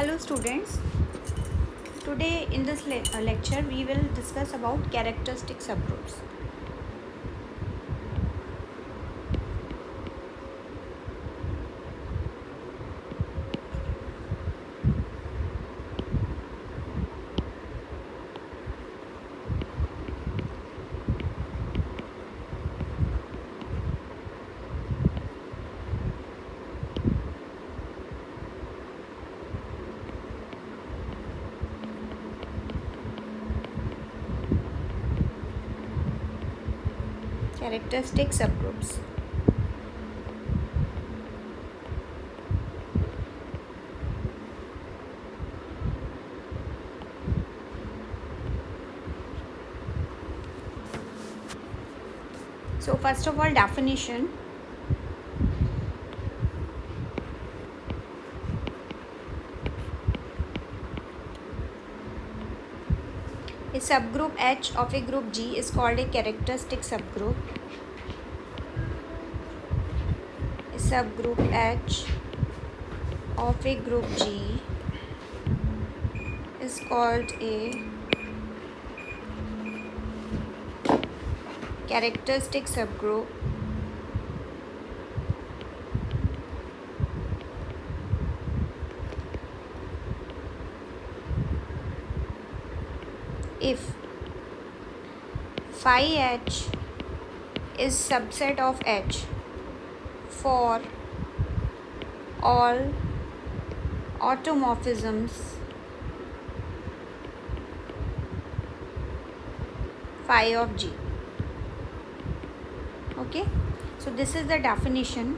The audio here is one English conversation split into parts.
Hello students, today in this lecture we will discuss about characteristic subgroups. Characteristic subgroups. So first of all, definition. A subgroup H of a group G is called a characteristic subgroup. A subgroup H of a group G is called a characteristic subgroup. If phi H is subset of H for all automorphisms phi of G. Okay, so this is the definition.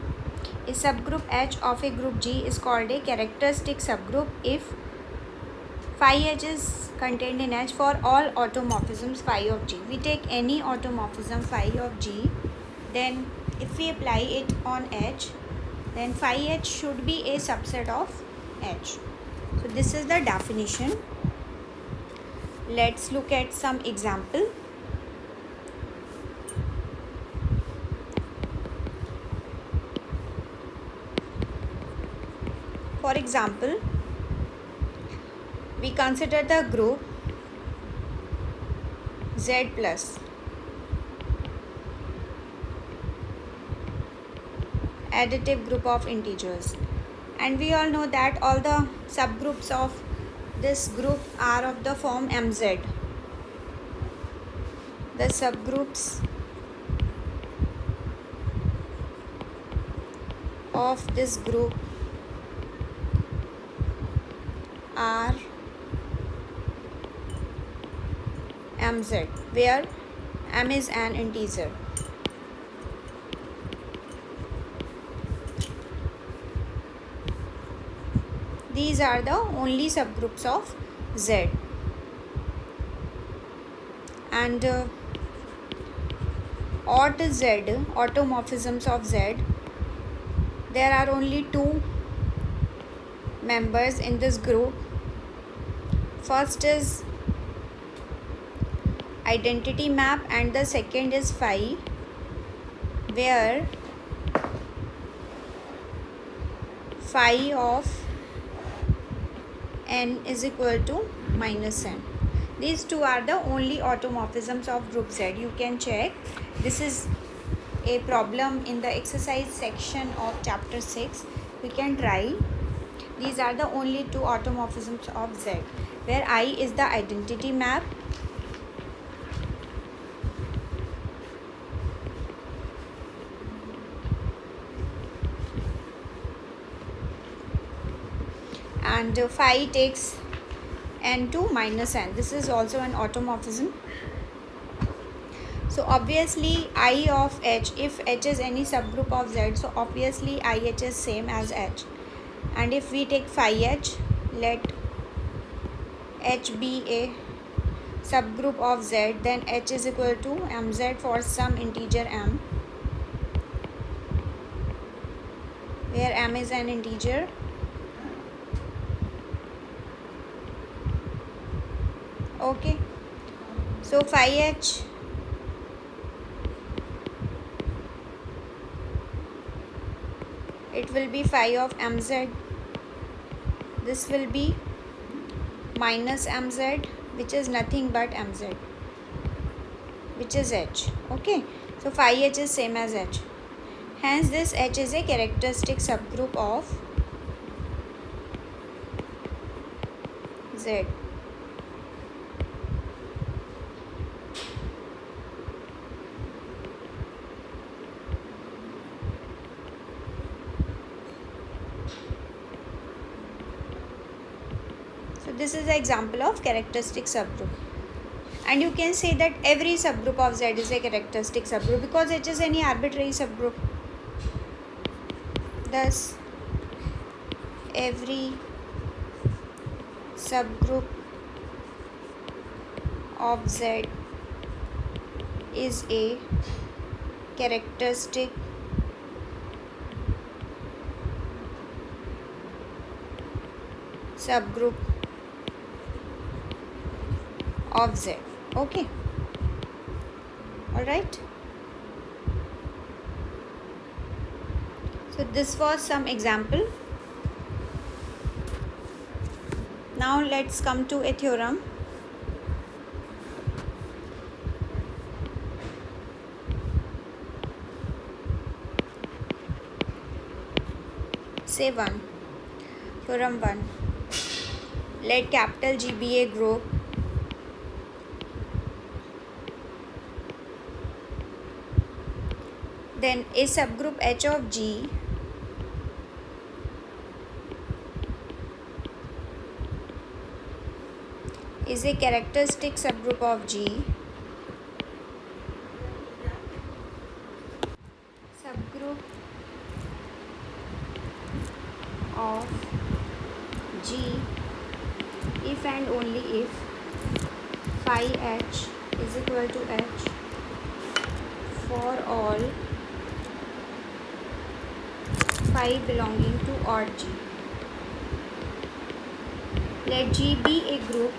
A subgroup H of a group G is called a characteristic subgroup if phi H is contained in H for all automorphisms phi of G. We take any automorphism phi of G, then if we apply it on H, then phi H should be a subset of H. So this is the definition. Let's look at some example. For example, we consider the group Z plus additive group of integers, and we all know that all the subgroups of this group are of the form MZ. The subgroups of this group are MZ, where M is an integer. These are the only subgroups of Z. And odd Z, automorphisms of Z, there are only two members in this group. First is identity map and the second is phi, where phi of n is equal to minus n. These two are the only automorphisms of group Z. You can check. This is a problem in the exercise section of chapter 6. You can try. These are the only two automorphisms of Z, where I is the identity map and phi takes n to minus n. This is also an automorphism. So obviously I of H, if H is any subgroup of Z, so obviously IH is same as H. And if we take phi H, let H be a subgroup of Z, then H is equal to MZ for some integer M, where M is an integer. Okay, so phi H it will be phi of MZ this will be minus mz, which is nothing but mz, which is h. Okay, so phi h is same as h. Hence this h is a characteristic subgroup of Z. So this is the example of characteristic subgroup. And you can say that every subgroup of Z is a characteristic subgroup because it is any arbitrary subgroup. Thus, every subgroup of Z is a characteristic subgroup of Z. Okay, all right. So this was some example. Now let's come to a theorem. Say 1. Theorem 1. Let capital G be a group then a subgroup H of G is a characteristic subgroup of G. Subgroup of G if and only if phi H is equal to H for all phi belonging to odd G. Let G be a group.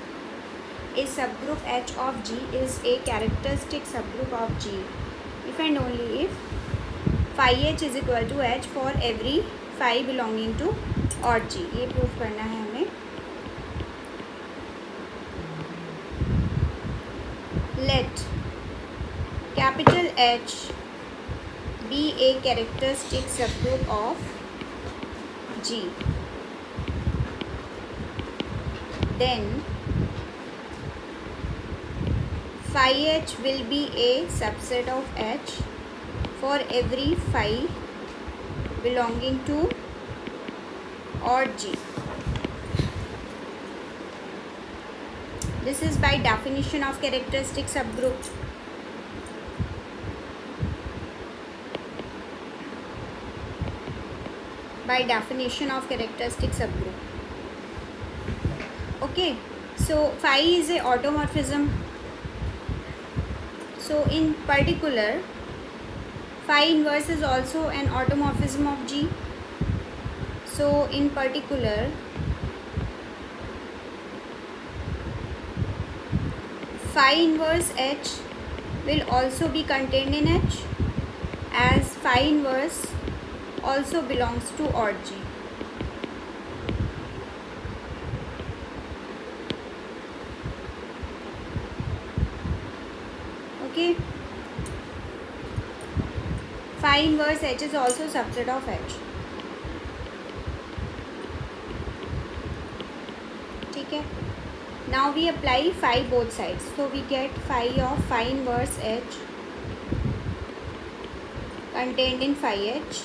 A subgroup H of G is a characteristic subgroup of G if and only if phi H is equal to H for every phi belonging to odd G. ये proof करना है हमें. Let capital H be a characteristic subgroup of G. Then phi H will be a subset of H for every phi belonging to odd G. This is by definition of characteristic subgroup. By definition of characteristic subgroup. Okay, so phi is a automorphism. So in particular, phi inverse is also an automorphism of G. So in particular, phi inverse H will also be contained in H, as phi inverse also belongs to odd G. Okay, phi inverse H is also subset of H. ठीक है. Now we apply phi both sides, so we get phi of phi inverse H contained in phi H.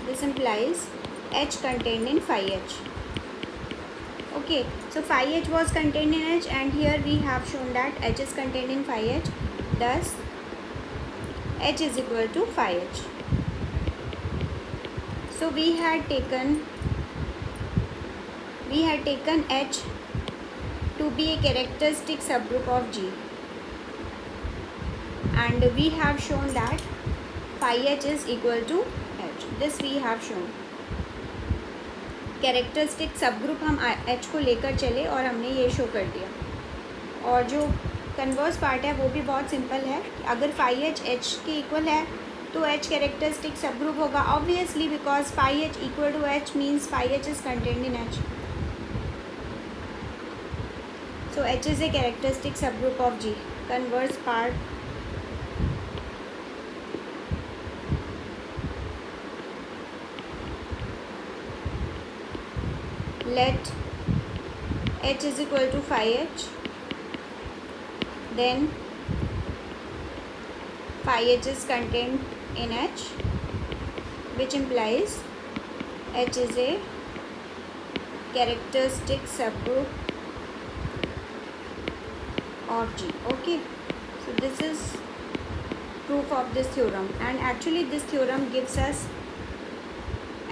This implies H contained in phi H. Okay, so phi H was contained in H, and here we have shown that H is contained in phi H. Thus, H is equal to phi H. So we had taken H to be a characteristic subgroup of G, and we have shown that phi H is equal to H. This we have shown. Characteristic sub group हम H को लेकर चले और हमने ये show कर दिया. और जो कन्वर्स पार्ट है वो भी बहुत सिंपल है. अगर phi H H के इक्वल है तो H कैरेक्टरिस्टिक सब ग्रुप होगा obviously, because phi H equal to H means phi H is contained in H. So H is a characteristic subgroup of G. Converse part. Let H is equal to phi H. Then phi H is contained in H, which implies H is a characteristic subgroup of G. Okay, so this is proof of this theorem, and actually this theorem gives us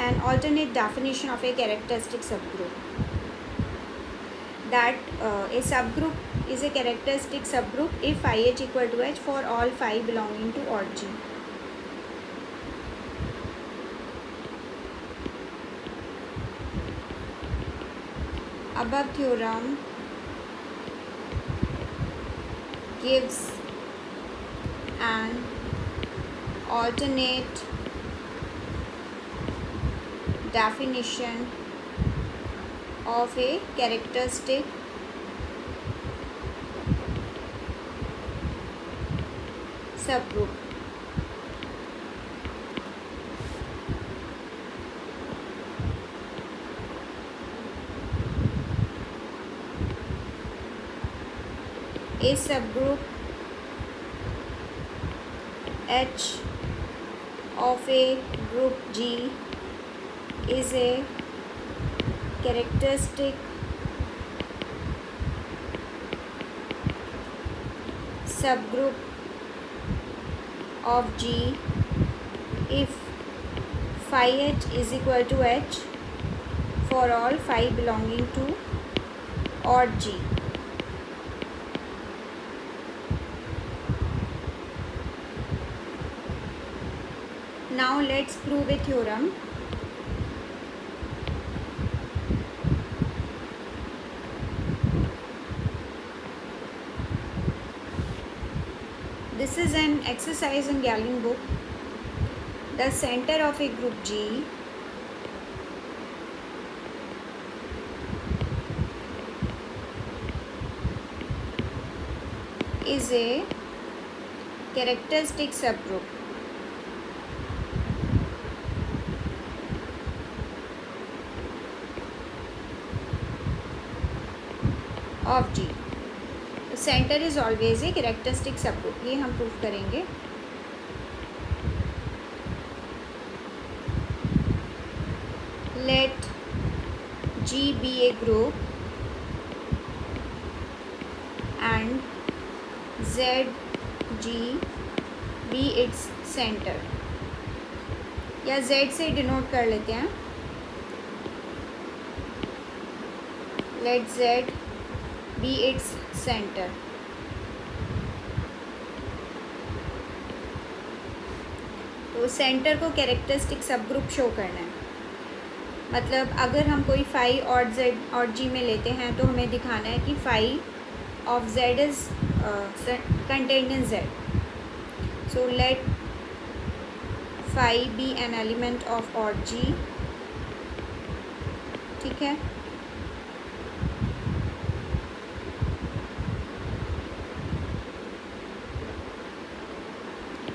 an alternate definition of a characteristic subgroup, that a subgroup is a characteristic subgroup if phi H equal to H for all phi belonging to odd G. Above theorem gives an alternate definition of a characteristic subgroup. A subgroup H of a group G is a characteristic subgroup of G if phi H is equal to H for all phi belonging to odd G. Now let's prove a theorem. This is an exercise in Galen book. The center of a group G is a characteristic subgroup of G. Centre is always a characteristic subgroup, ये हम prove करेंगे. Let G be a group and Z G be its centre, या Z से denote कर लेते हैं. Let Z be its centre. तो centre को कैरेक्टरिस्टिक सब ग्रुप शो करना है. मतलब अगर हम कोई फाई और जेड और जी में लेते हैं तो हमें दिखाना है कि phi of Z is contained in Z. So let phi be an element of odd G. ठीक है.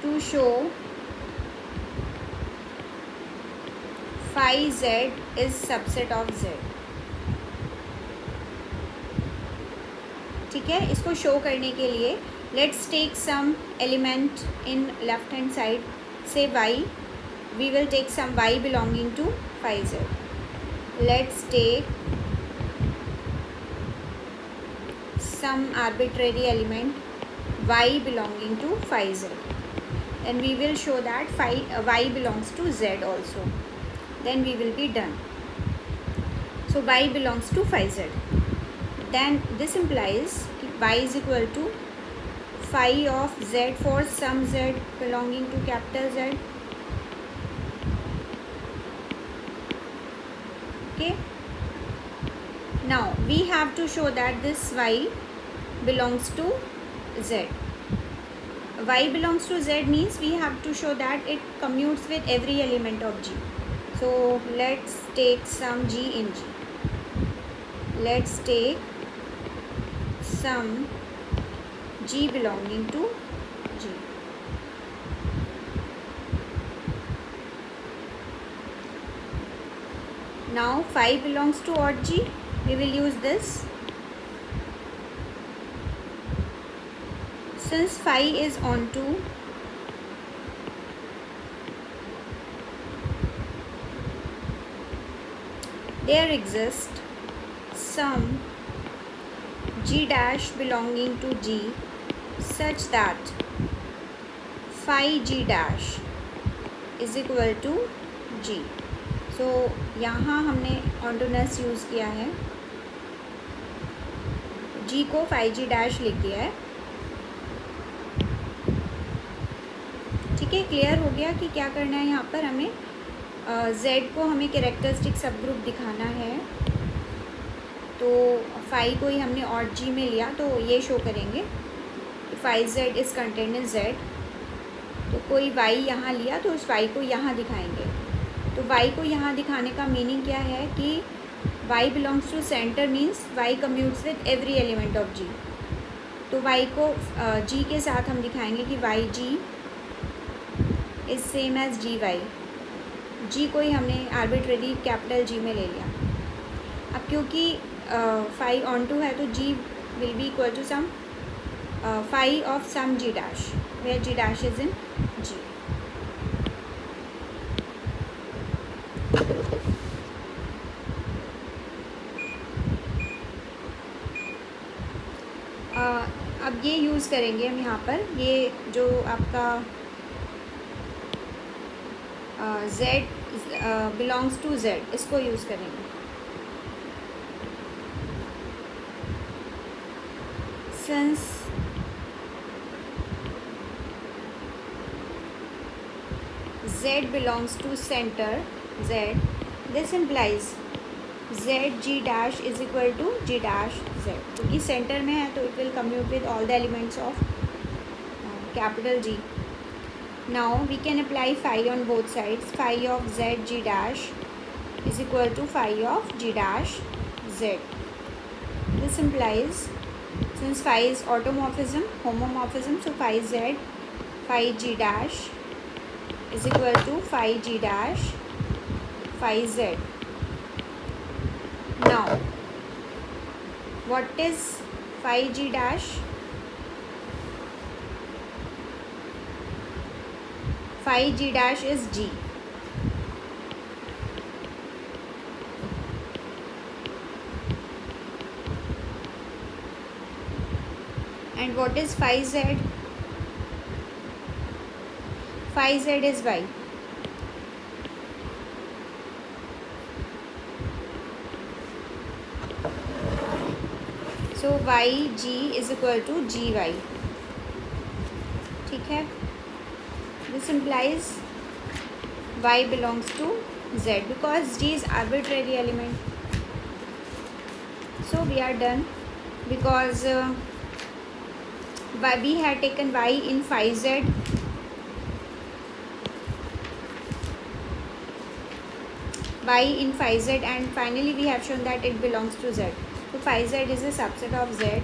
To show phi z is subset of z. ठीक है. इसको शो करने के लिए let's take some element in left hand side. Say y, we will take some y belonging to phi z. Let's take some arbitrary element y belonging to phi z. And we will show that phi y belongs to z also. Then we will be done. So y belongs to phi z. Then this implies y is equal to phi of z for some z belonging to capital Z. Okay. Now we have to show that this y belongs to z. Y belongs to Z means we have to show that it commutes with every element of G. So let's take some G in G. Let's take some G belonging to G. Now phi belongs to odd G. We will use this. Since phi is onto there exists some G dash belonging to G such that phi G dash is equal to G. So यहाँ हमने ऑन्टोनस use किया है, G को phi G dash लिख दिया है. ठीक है, क्लियर हो गया कि क्या करना है. यहाँ पर हमें Z को हमें कैरेक्टरिस्टिक सब ग्रुप दिखाना है. तो phi को ही हमने ऑड G में लिया तो ये शो करेंगे phi Z is content in Z. तो कोई y यहाँ लिया तो उस y को यहाँ दिखाएंगे. तो y को यहाँ दिखाने का मीनिंग क्या है कि y belongs to centre means y commutes with every element of G. तो y को G के साथ हम दिखाएंगे कि y G is same as G y. G को ही हमने आर्बिट्रेरी कैपिटल G में ले लिया. अब क्योंकि phi onto है तो G will be equal to some phi of some G dash where G dash is in G. अब ये यूज़ करेंगे हम यहाँ पर, ये जो आपका Z बिलोंग्स टू Z इसको यूज़ करेंगे. Since Z belongs to center Z, this implies Z G dash is equal to G dash Z. क्योंकि सेंटर में है तो it will commute with all the elements of capital G. Now we can apply phi on both sides. Phi of Z G dash is equal to phi of G dash Z. This implies, since phi is automorphism, homomorphism, so phi Z phi G dash is equal to phi G dash phi Z. Now what is phi G dash? Phi G dash is G. And what is phi Z? Phi Z is Y. So YG is equal to GY. ठीक है. This implies Y belongs to Z because G is arbitrary element. So we are done because we had taken Y in phi Z. Y in phi Z and finally we have shown that it belongs to Z. So phi Z is a subset of Z.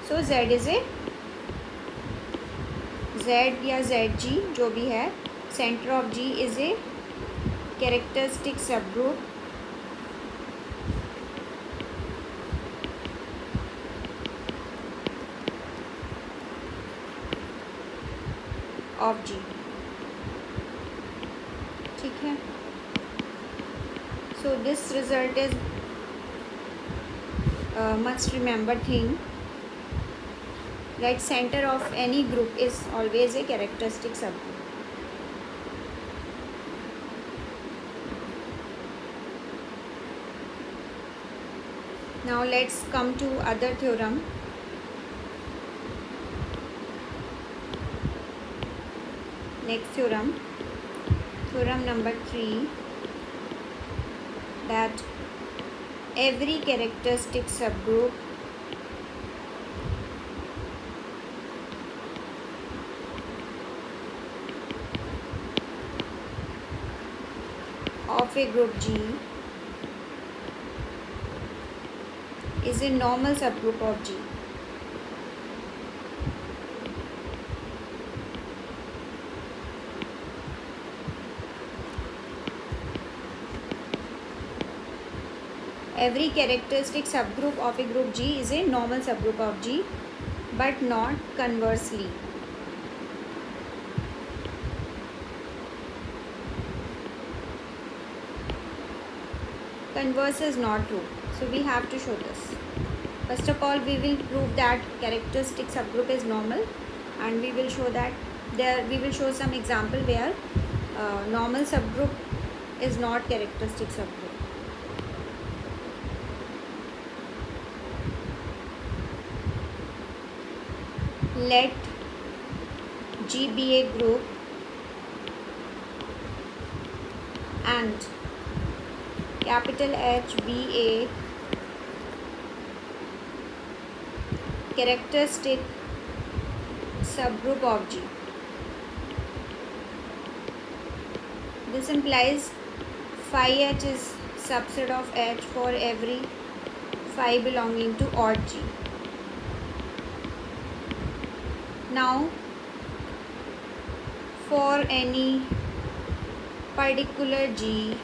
So Z is a Z या ZG जो भी है, center of G is a characteristic subgroup of G. ठीक है. So this result is must remember thing that center of any group is always a characteristic subgroup. Now let's come to other theorem. Next theorem, theorem number 3, that every characteristic subgroup of a group G is a normal subgroup of G. Every characteristic subgroup of a group G is a normal subgroup of G, but not conversely. Converse is not true. So we have to show this. First of all, we will prove that characteristic subgroup is normal, and we will show that we will show some example where normal subgroup is not characteristic subgroup. Let G be a group and capital H be a characteristic subgroup of G. This implies phi H is subset of H for every phi belonging to odd G. Now, for any particular G,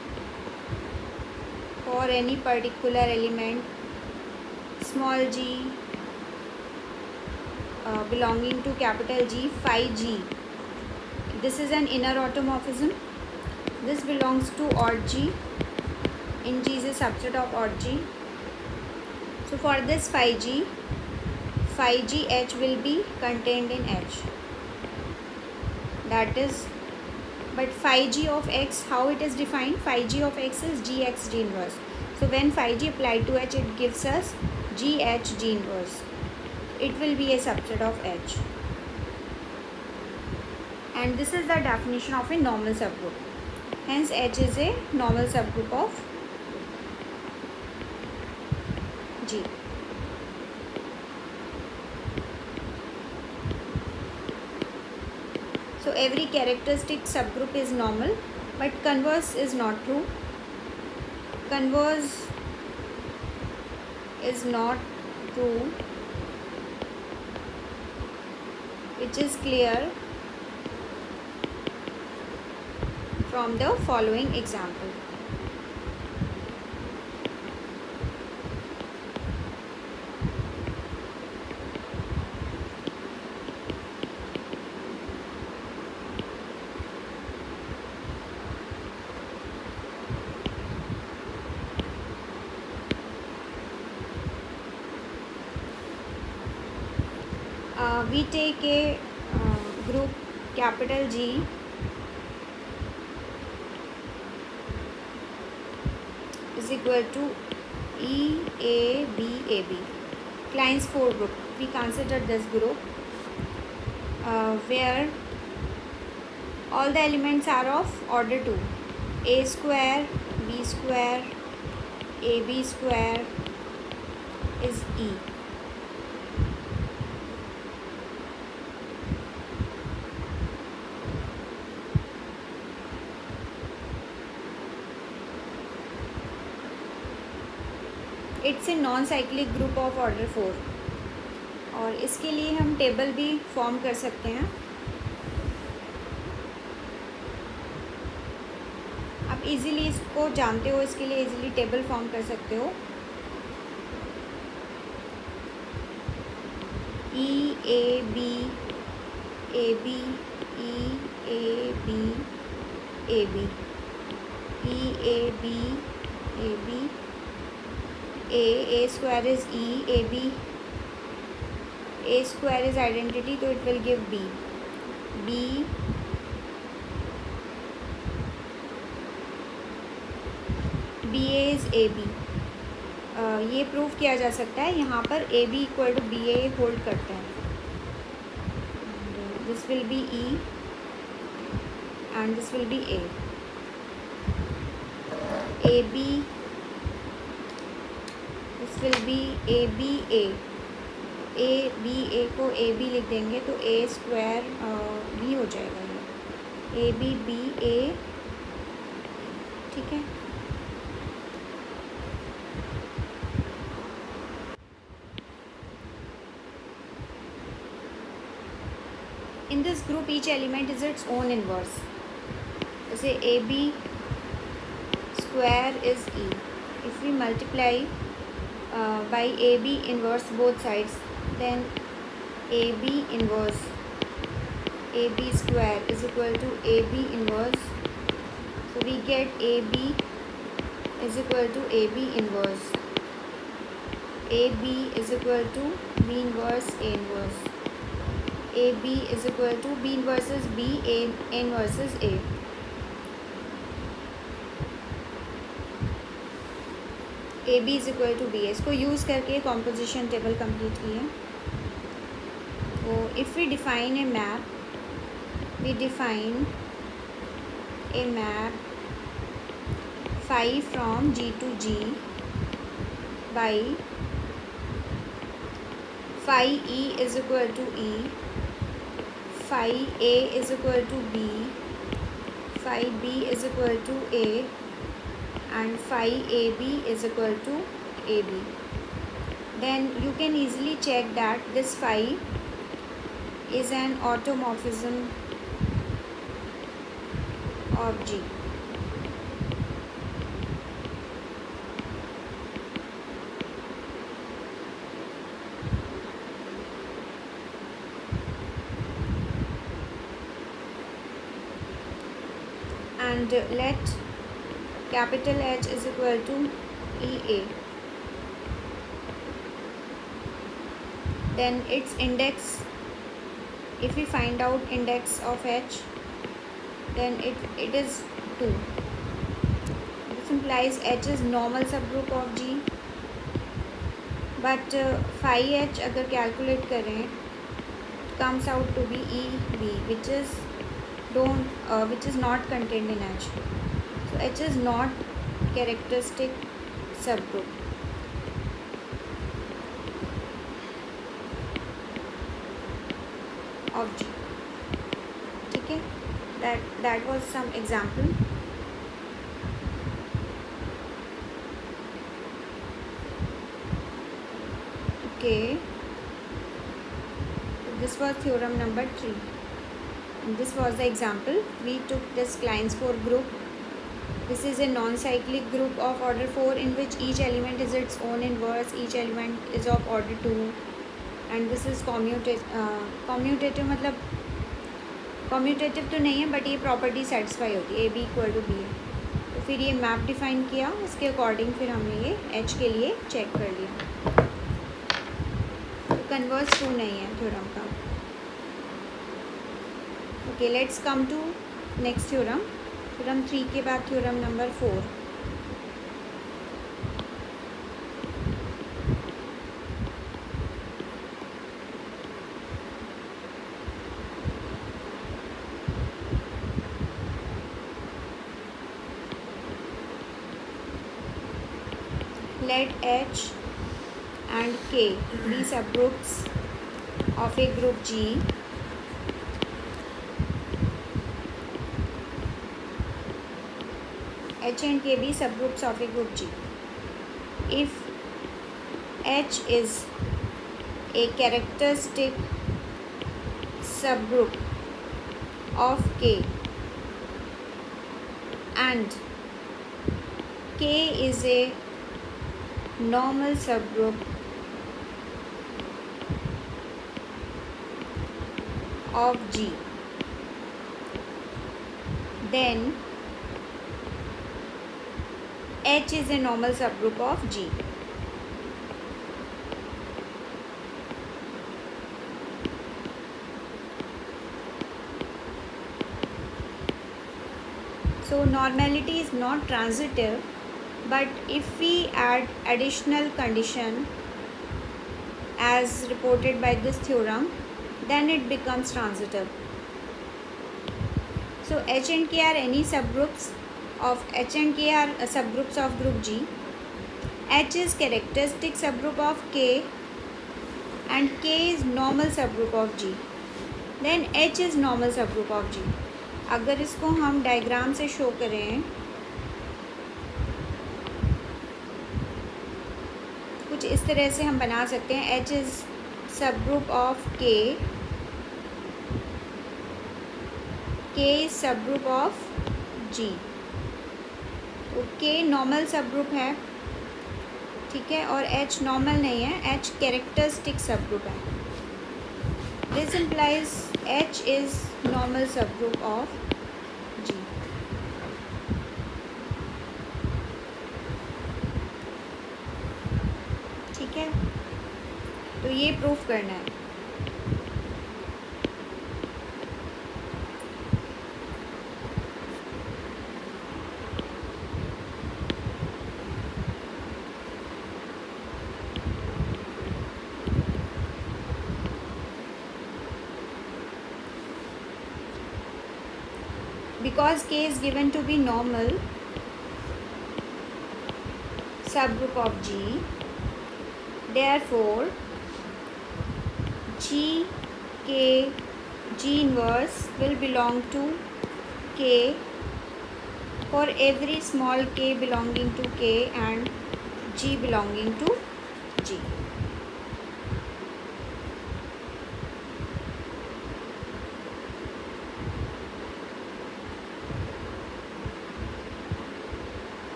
for any particular element small g belonging to capital G, phi G, this is an inner automorphism. This belongs to odd G. In G is a subset of odd G. So for this phi G H will be contained in H. That is, but phi G of X, how it is defined? Phi G of X is GX G inverse. So when phi G applied to H, it gives us GH G inverse. It will be a subset of H. And this is the definition of a normal subgroup. Hence H is a normal subgroup of G. So every characteristic subgroup is normal, but converse is not true. Converse is not true, which is clear from the following example. We take a group capital G is equal to EABAB. Klein's 4 group. We consider this group where all the elements are of order 2. A square, B square, AB square is E. It's a non cyclic group of order 4. और इसके लिए हम table भी form कर सकते हैं. आप easily इसको जानते हो, इसके लिए इजीली टेबल फॉर्म कर सकते हो. E A B A B E A B A B E A B A B A square is E, A square is identity, so it will give B. BA is AB. ये prove किया जा सकता है. यहाँ पर AB equal to BA hold करते हैं. This will be E and this will be A. AB this will be A B A को ए बी लिख देंगे तो ए स्क्वायर बी हो जाएगा ये, ए बी बी ए, ठीक है। In this group each element is its own inverse. जैसे A B square is E. If we multiply by AB inverse both sides, then AB inverse AB square is equal to AB inverse. So we get AB is equal to AB inverse. AB is equal to B inverse A inverse. AB is equal to B inverse B, A inverse A. A B is equal to B, इसको use करके composition table complete की है। तो if we define a map, we define a map phi from G to G by phi E is equal to E, phi A is equal to B, phi B is equal to A, and phi AB is equal to AB. Then you can easily check that this phi is an automorphism of G. And let capital H is equal to EA. Then its index, if we find out index of H, then it is 2. This implies H is normal subgroup of G. But phi H अगर calculate करें, it comes out to be EB, which is not contained in H. So H is not characteristic subgroup. Of G. ठीक है, that was some example. Okay, this was theorem number 3. And this was the example. We took this Klein-Score group. This is a non-cyclic group of order 4 in which each element is its own inverse, each element is of order 2, and this is commutative मतलब commutative तो नहीं है, but ये property satisfy होती है, A B equal to B है। तो फिर ये मैप डिफाइन किया, उसके अकॉर्डिंग फिर हमने ये एच के लिए चेक कर लिया। तो कन्वर्स ट्रू नहीं है थ्योरम का। Okay, let's come to next theorem, theorem 3 के बाद theorem number 4। Let H and K be subgroups of a group G H and K be subgroups of a group G. If H is a characteristic subgroup of K and K is a normal subgroup of G, then H is a normal subgroup of G. So normality is not transitive, but if we add additional condition as reported by this theorem, then it becomes transitive. So H and K are any subgroups of H and K are subgroups of group G, H is characteristic subgroup of K and K is normal subgroup of G. Then H is normal subgroup of G. अगर इसको हम diagram से show करें, कुछ इस तरह से हम बना सकते हैं. H is subgroup of K. K is subgroup of G. तो K नॉर्मल सबग्रुप है, ठीक है, और H नॉर्मल नहीं है, H कैरेक्टरिस्टिक सबग्रुप है. This implies H is normal subgroup of G. ठीक है, तो ये प्रूफ करना है. Because K is given to be normal subgroup of G, therefore G inverse will belong to K for every small k belonging to K and G belonging to G.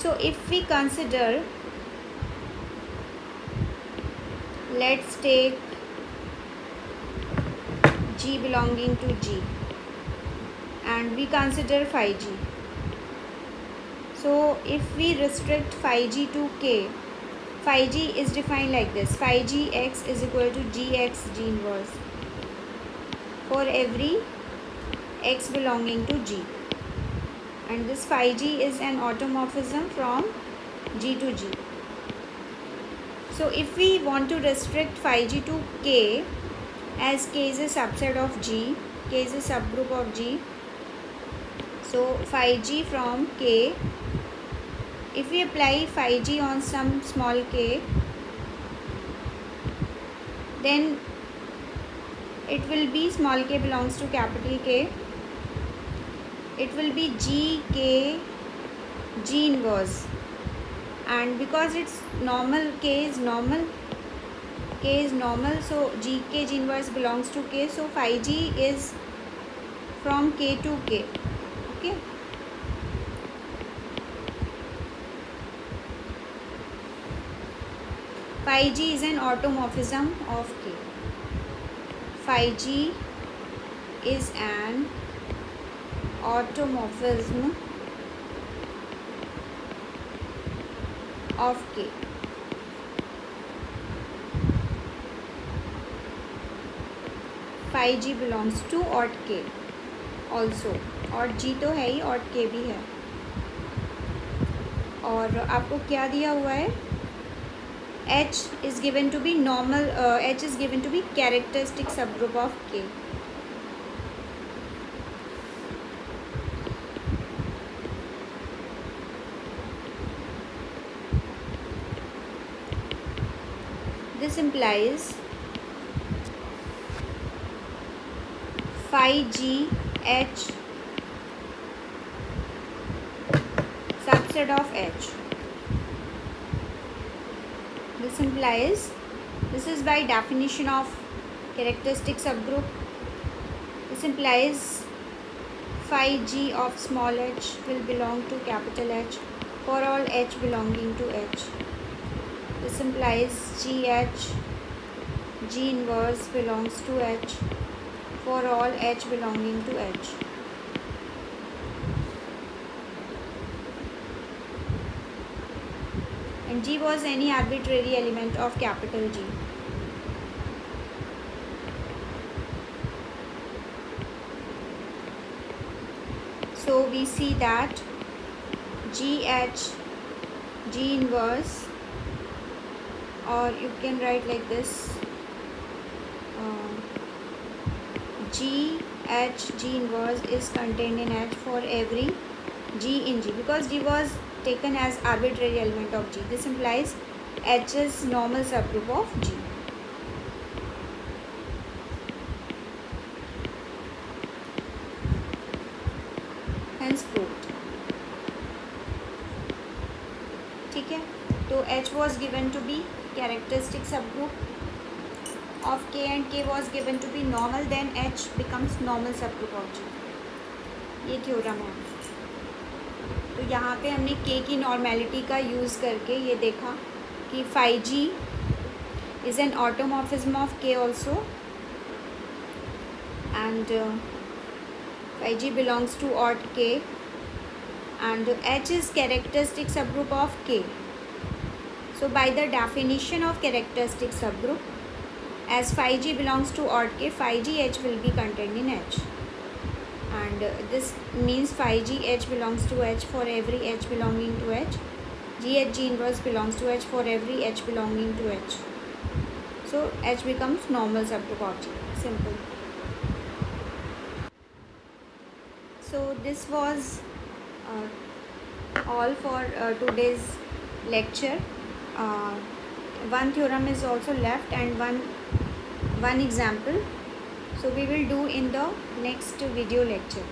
So if we consider, let's take G belonging to G and we consider phi G. So if we restrict phi G to K, phi G is defined like this: phi G x is equal to Gx G inverse for every x belonging to G. And this phi G is an automorphism from G to G. So if we want to restrict phi G to K, as K is a subset of G, K is a subgroup of G, so phi G from K, if we apply phi G on some small k, then it will be small k belongs to capital K. It will be Gk G inverse, and because it's normal, K is normal, so Gk G inverse belongs to K, so phi G is from K to K. Okay, phi G is an automorphism of K. Phi G is an automorphism of K. Phi G belongs to odd K also. odd G तो है ही, odd K भी है. और आपको क्या दिया हुआ है? H is given to be normal, H is given to be characteristic subgroup of K. This implies phi G H subset of H. This implies, this is by definition of characteristic subgroup. This implies phi G of small h will belong to capital H for all h belonging to H. This implies GH G inverse belongs to H for all h belonging to H. And G was any arbitrary element of capital G. So we see that GH G inverse, or you can write like this, GH G inverse is contained in H for every G in G, because G was taken as arbitrary element of G. This implies H is normal subgroup of G. Hence proved. ठीक है, तो H was given to be characteristic subgroup of K and K was given to be normal, then H becomes normal subgroup of G. ये theorem है. तो यहाँ पे हमने K की नॉर्मेलिटी का यूज़ करके ये देखा कि phi G is an automorphism of K also, and phi G belongs to odd K, and H is characteristic subgroup of K. So by the definition of characteristic subgroup, as phi G belongs to odd K, phi G H will be contained in H, and this means phi G H belongs to H for every H belonging to H. G H G inverse belongs to H for every H belonging to H. So H becomes normal subgroup of G. Simple. So this was all for today's lecture. One theorem is also left and one example. So we will do in the next video lecture.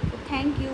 So thank you.